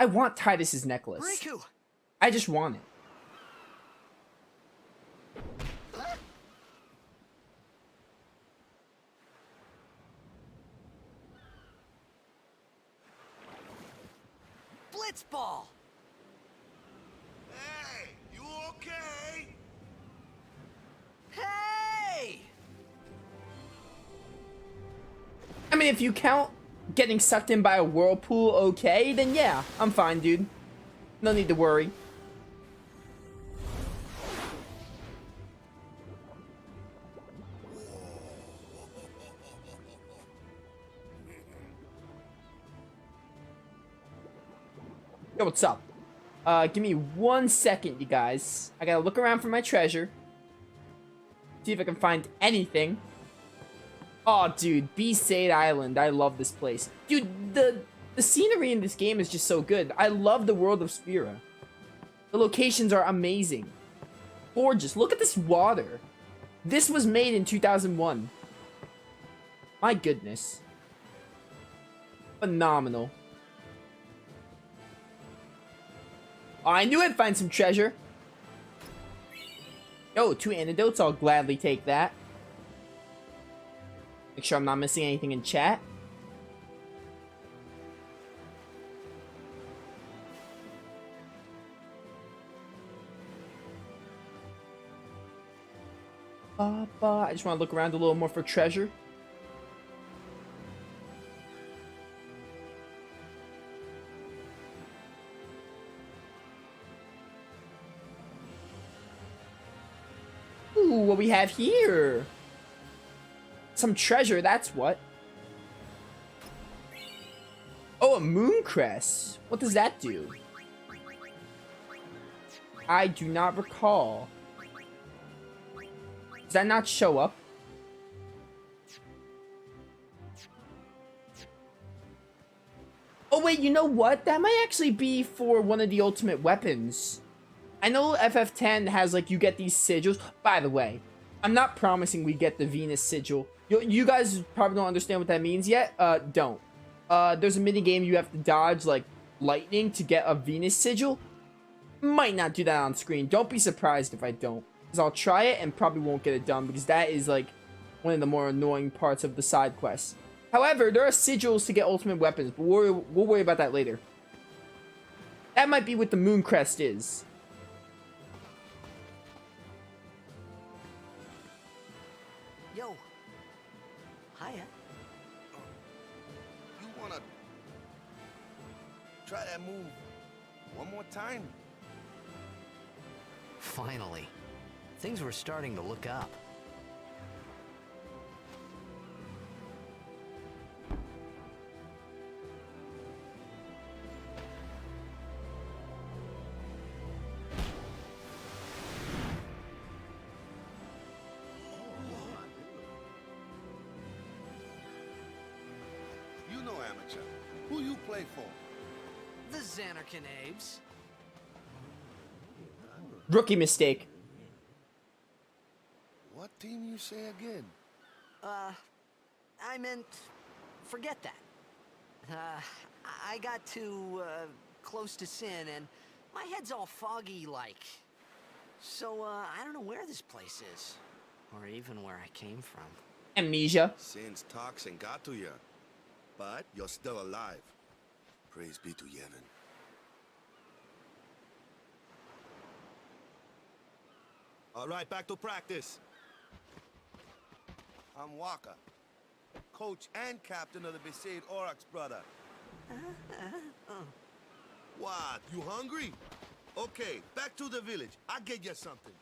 I want Titus's necklace. Riku! I just want it. Blitzball! Hey, you okay? Hey! I mean, if you count getting sucked in by a whirlpool okay, then yeah, I'm fine, dude. No need to worry. Yo, what's up? Give me 1 second, you guys. I gotta look around for my treasure. See if I can find anything. Oh, dude, Besaid Island. I love this place. Dude, the scenery in this game is just so good. I love the world of Spira. The locations are amazing. Gorgeous. Look at this water. This was made in 2001. My goodness. Phenomenal. Oh, I knew I'd find some treasure. Yo, 2 antidotes. I'll gladly take that. Make sure I'm not missing anything in chat. I just want to look around a little more for treasure. Ooh, what we have here? Some treasure, that's what. Oh, a moon crest. What does that do? I do not recall. Does that not show up? Oh wait, you know what? That might actually be for one of the ultimate weapons. I know FF10 has, like, you get these sigils. By the way, I'm not promising we get the Venus sigil. You guys probably don't understand what that means yet. Don't. There's a mini game you have to dodge, like, lightning to get a Venus sigil. Might not do that on screen. Don't be surprised if I don't. Because I'll try it and probably won't get it done. Because that is, like, one of the more annoying parts of the side quests. However, there are sigils to get ultimate weapons. But we'll worry about that later. That might be what the moon crest is. Yo. Hiya. You wanna try that move one more time? Finally. Things were starting to look up. You know amateur. Who you play for? The Xanarkanaves. Rookie mistake. What team you say again? I meant... forget that. I got too, close to sin, and my head's all foggy like. So, I don't know where this place is. Or even where I came from. Amnesia. Sin's toxin got to you. But you're still alive. Praise be to Yevon. All right, back to practice. I'm Waka, coach and captain of the Besaid Aurochs, brother. What, you hungry? Okay, back to the village. I'll get you something.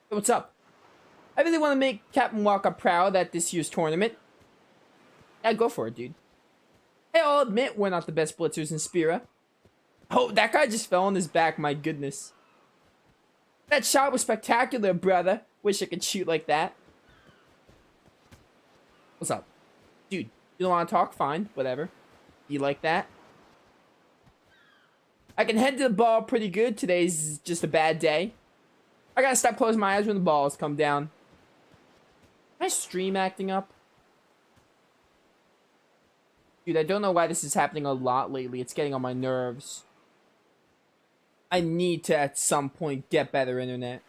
Hey, what's up? I really want to make Captain Waka proud at this year's tournament. Yeah, go for it, dude. Hey, I'll admit we're not the best blitzers in Spira. Oh, that guy just fell on his back, my goodness. That shot was spectacular, brother. Wish I could shoot like that. What's up? Dude, you don't want to talk? Fine, whatever. You like that? I can head to the ball pretty good. Today's just a bad day. I gotta stop closing my eyes when the balls come down. My stream acting up? Dude, I don't know why this is happening a lot lately. It's getting on my nerves. I need to, at some point, get better internet.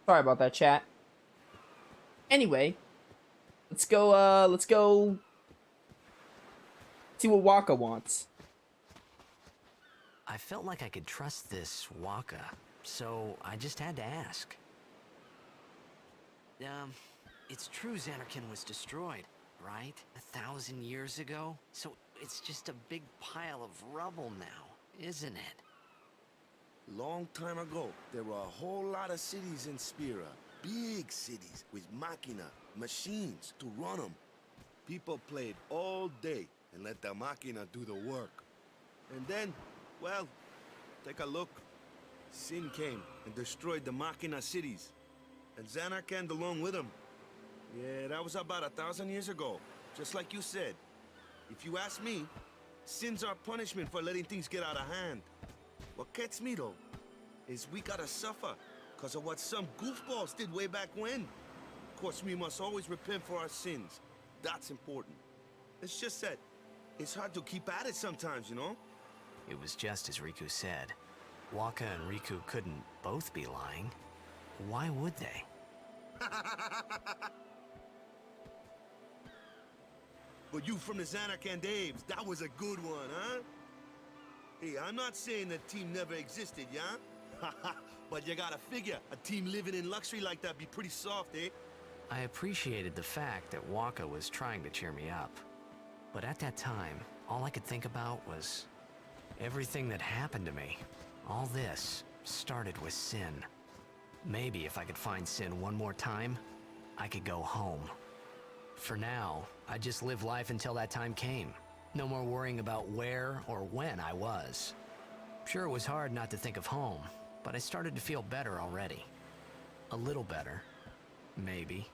Sorry about that, chat. Anyway, let's go see what Waka wants. I felt like I could trust this Waka, so I just had to ask. It's true Xanarkand was destroyed, right? 1,000 years ago? So it's just a big pile of rubble now, isn't it? Long time ago, there were a whole lot of cities in Spira. Big cities with machina, machines to run them. People played all day and let the machina do the work. And then, well, take a look. Sin came and destroyed the machina cities. And Xanarkand along with him. Yeah, that was about 1,000 years ago. Just like you said. If you ask me, sin's our punishment for letting things get out of hand. What gets me, though, is we gotta suffer because of what some goofballs did way back when. Of course, we must always repent for our sins. That's important. It's just that it's hard to keep at it sometimes, you know? It was just as Riku said. Waka and Riku couldn't both be lying. Why would they? But you from the Xanarkand Daves, that was a good one, huh? Hey, I'm not saying that team never existed, yeah? But you gotta figure, a team living in luxury like that be pretty soft, eh? I appreciated the fact that Waka was trying to cheer me up. But at that time, all I could think about was everything that happened to me. All this started with Sin. Maybe if I could find Sin one more time, I could go home. For now, I just live life until that time came. No more worrying about where or when I was. Sure, it was hard not to think of home, but I started to feel better already. A little better. Maybe.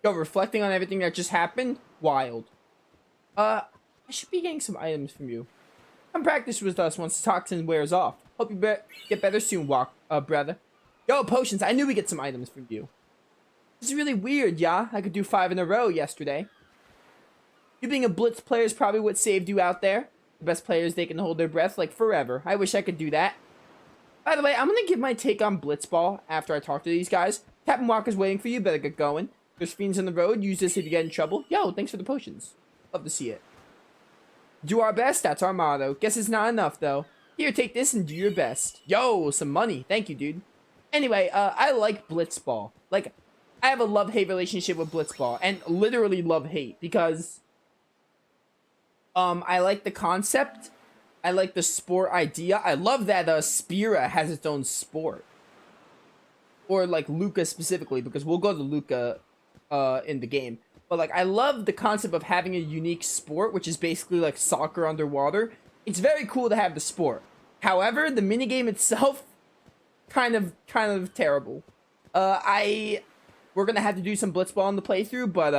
Yo, reflecting on everything that just happened? Wild. I should be getting some items from you. Come practice with us once the toxin wears off. Hope you get better soon, brother. Yo, potions, I knew we'd get some items from you. This is really weird, yeah? I could do 5 in a row yesterday. You being a Blitz player is probably what saved you out there. The best players, they can hold their breath like forever. I wish I could do that. By the way, I'm gonna give my take on Blitzball after I talk to these guys. Captain Walker's waiting for you, better get going. There's fiends on the road, use this if you get in trouble. Yo, thanks for the potions. Love to see it. Do our best, that's our motto. Guess it's not enough, though. Here, take this and do your best. Yo, some money. Thank you, dude. Anyway, I like Blitzball. Like, I have a love-hate relationship with Blitzball, and literally love-hate, because I like the concept. I like the sport idea. I love that Spira has its own sport. Or, like, Luca specifically, because we'll go to Luca in the game. But, like, I love the concept of having a unique sport, which is basically, like, soccer underwater. It's very cool to have the sport. However, the minigame itself, kind of terrible. We're gonna have to do some Blitzball in the playthrough, but,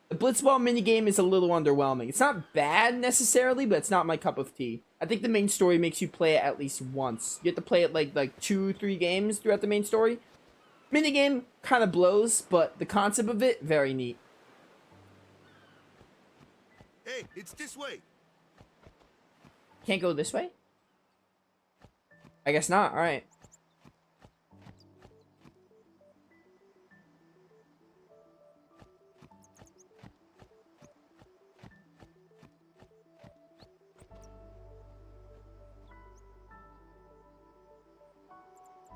the Blitzball minigame is a little underwhelming. It's not bad, necessarily, but it's not my cup of tea. I think the main story makes you play it at least once. You have to play it, like 2-3 games throughout the main story. Minigame kind of blows, but the concept of it, very neat. Hey, it's this way. Can't go this way? I guess not, alright.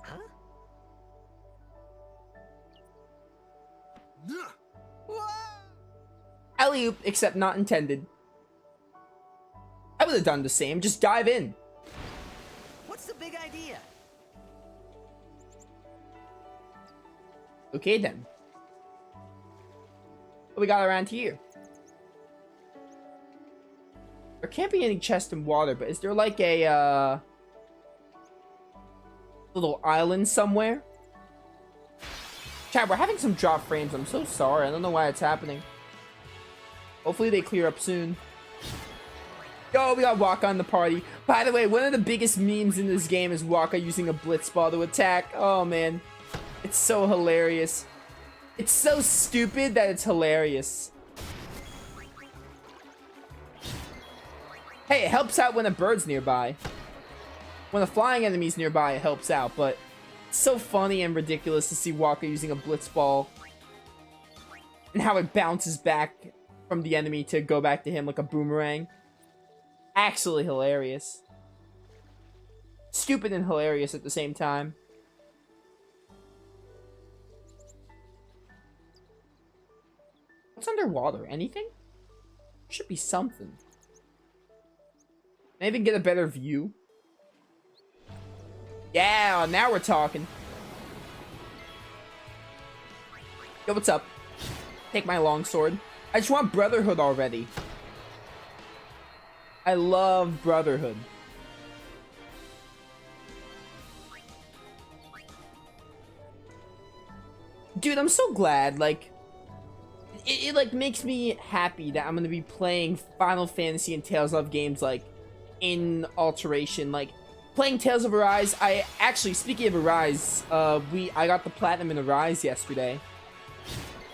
Huh? Alley-oop, except not intended. I would have done the same, just dive in. What's the big idea? Okay then. What we got around here? There can't be any chest in water, but is there like a little island somewhere? Chat, we're having some drop frames. I'm so sorry. I don't know why it's happening. Hopefully they clear up soon. Yo, we got Waka on the party. By the way, one of the biggest memes in this game is Waka using a Blitzball to attack. Oh, man. It's so hilarious. It's so stupid that it's hilarious. Hey, it helps out when a bird's nearby. When a flying enemy's nearby, it helps out, but it's so funny and ridiculous to see Walker using a blitz ball and how it bounces back from the enemy to go back to him like a boomerang. Actually hilarious. Stupid and hilarious at the same time. What's underwater? Anything? Should be something. Maybe get a better view. Yeah, now we're talking. Yo, what's up? Take my longsword. I just want Brotherhood already. I love Brotherhood. Dude, I'm so glad, like, it like makes me happy that I'm gonna be playing Final Fantasy and Tales of games like in alteration, like playing Tales of Arise. I actually, speaking of Arise, I got the platinum in Arise yesterday.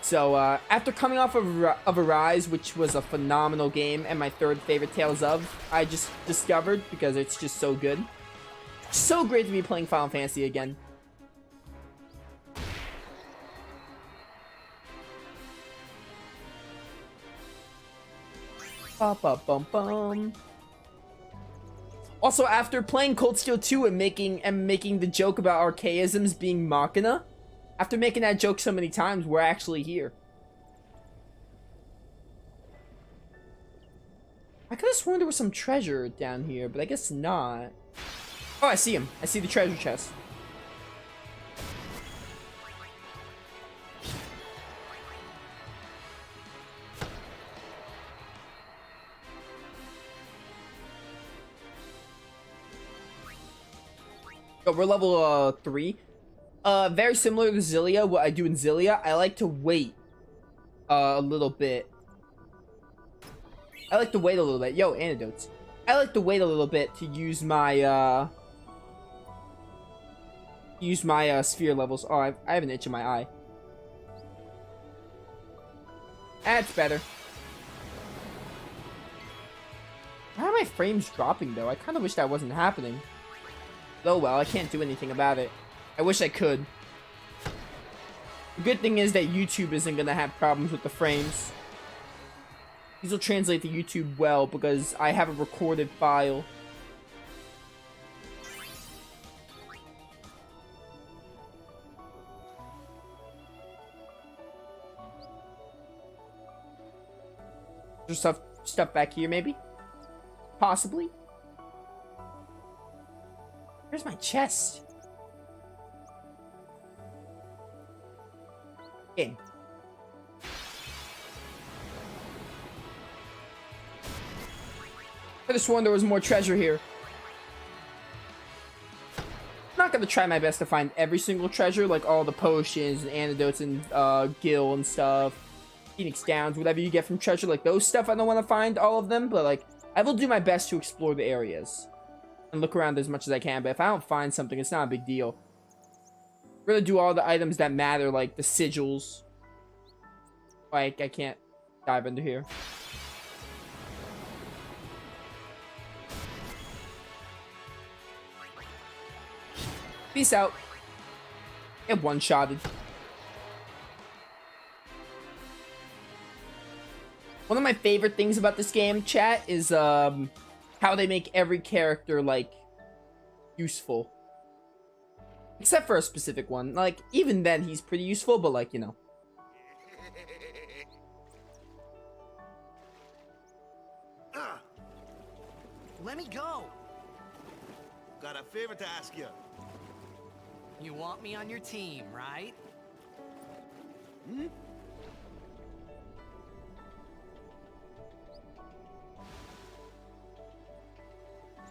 So after coming off of Arise, which was a phenomenal game and my third favorite Tales of, I just discovered because it's just so good. So great to be playing Final Fantasy again. Ba-ba-bum-bum. Also, after playing Cold Steel 2 and making the joke about archaisms being Machina, after making that joke so many times, we're actually here. I could have sworn there was some treasure down here, but I guess not. Oh, I see him. I see the treasure chest. Oh, we're level 3. Very similar to Zillia. What I do in Zillia, I like to wait a little bit. I like to wait a little bit. Yo, antidotes. I like to wait a little bit to use my sphere levels. Oh, I have an itch in my eye. That's better. Why are my frames dropping though? I kind of wish that wasn't happening. Oh well, I can't do anything about it. I wish I could. The good thing is that YouTube isn't gonna have problems with the frames. These will translate to YouTube well because I have a recorded file. There's stuff back here, maybe? Possibly? Where's my chest? In. I just wonder there was more treasure here. I'm not gonna try my best to find every single treasure, like all the potions and antidotes and gil and stuff, Phoenix Downs, whatever you get from treasure, like those stuff. I don't want to find all of them, but like I will do my best to explore the areas and look around as much as I can. But if I don't find something, it's not a big deal. We're gonna do all the items that matter, like the sigils. Like I can't dive into here. Peace out. Get one-shotted. One of my favorite things about this game, chat, is how they make every character, like, useful. Except for a specific one. Like, even then, he's pretty useful, but, like, you know. Let me go. Got a favor to ask you. You want me on your team, right? Hmm?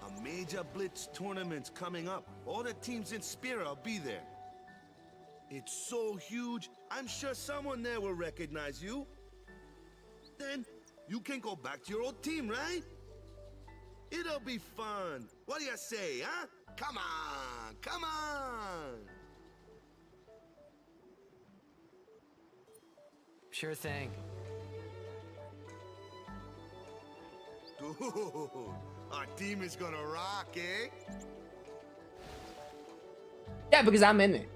A major blitz tournament's coming up. All the teams in Spira will be there. It's so huge, I'm sure someone there will recognize you. Then you can go back to your old team, right? It'll be fun. What do you say, huh? Come on, come on! Sure thing. Dude, our team is gonna rock, eh? Yeah, because I'm in it.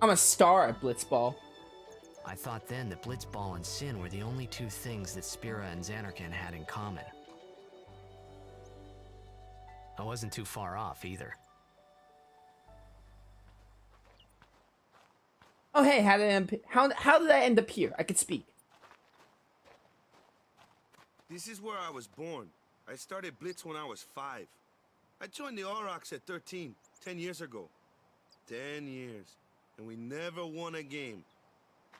I'm a star at Blitzball. I thought then that Blitzball and Sin were the only two things that Spira and Xanarkand had in common. I wasn't too far off either. Oh hey, how did I end up here? I could speak. This is where I was born. I started Blitz when I was 5. I joined the Aurochs at 13, 10 years ago. 10 years, and we never won a game.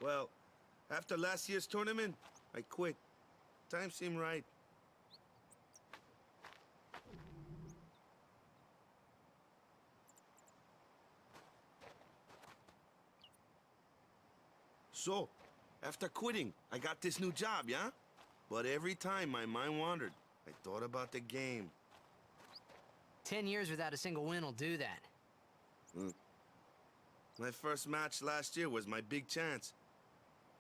Well, after last year's tournament, I quit. Time seemed right. So, after quitting, I got this new job, yeah? But every time my mind wandered, I thought about the game. 10 years without a single win will do that. My first match last year was my big chance.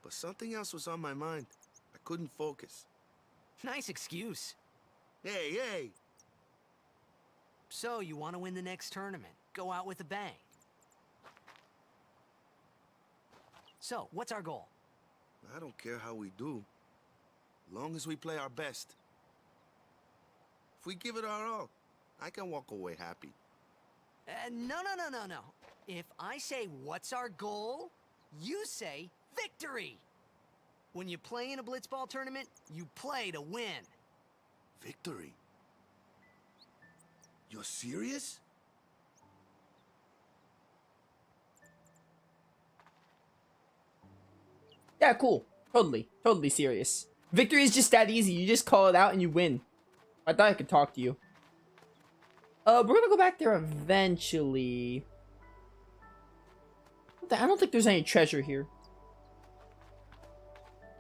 But something else was on my mind. I couldn't focus. Nice excuse. Hey, hey! So, you want to win the next tournament? Go out with a bang. So, what's our goal? I don't care how we do. Long as we play our best. If we give it our all, I can walk away happy. No. If I say, what's our goal? You say, victory! When you play in a Blitzball tournament, you play to win. Victory? You're serious? Yeah, cool. Totally serious. Victory is just that easy. You just call it out and you win. I thought I could talk to you. We're gonna go back there eventually. I don't think there's any treasure here.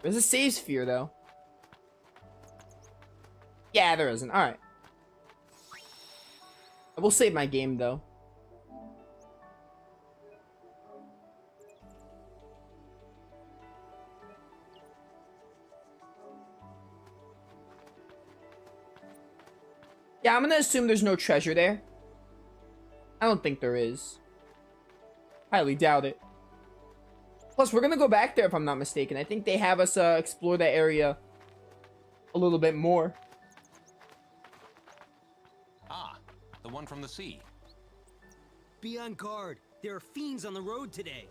There's a save sphere, though. Yeah, there isn't. Alright. I will save my game, though. Yeah, I'm gonna assume there's no treasure there. I don't think there is. Highly doubt it. Plus, we're gonna go back there if I'm not mistaken. I think they have us explore that area a little bit more. Ah, the one from the sea. Be on guard. There are fiends on the road today.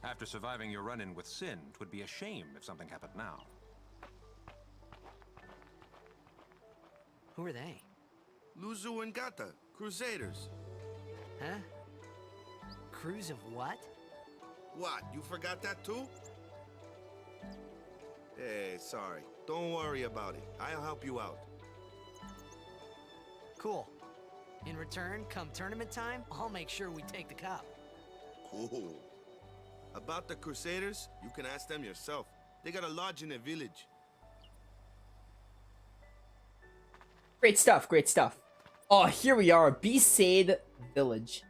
After surviving your run-in with Sin, 'twould be a shame if something happened now. Who are they? Luzu and Gata, Crusaders. Huh? Crews of what? What, you forgot that too? Hey, sorry. Don't worry about it. I'll help you out. Cool. In return, come tournament time, I'll make sure we take the cup. Cool. About the Crusaders, you can ask them yourself. They got a lodge in a village. Great stuff, great stuff. Oh, here we are, Besaid Village.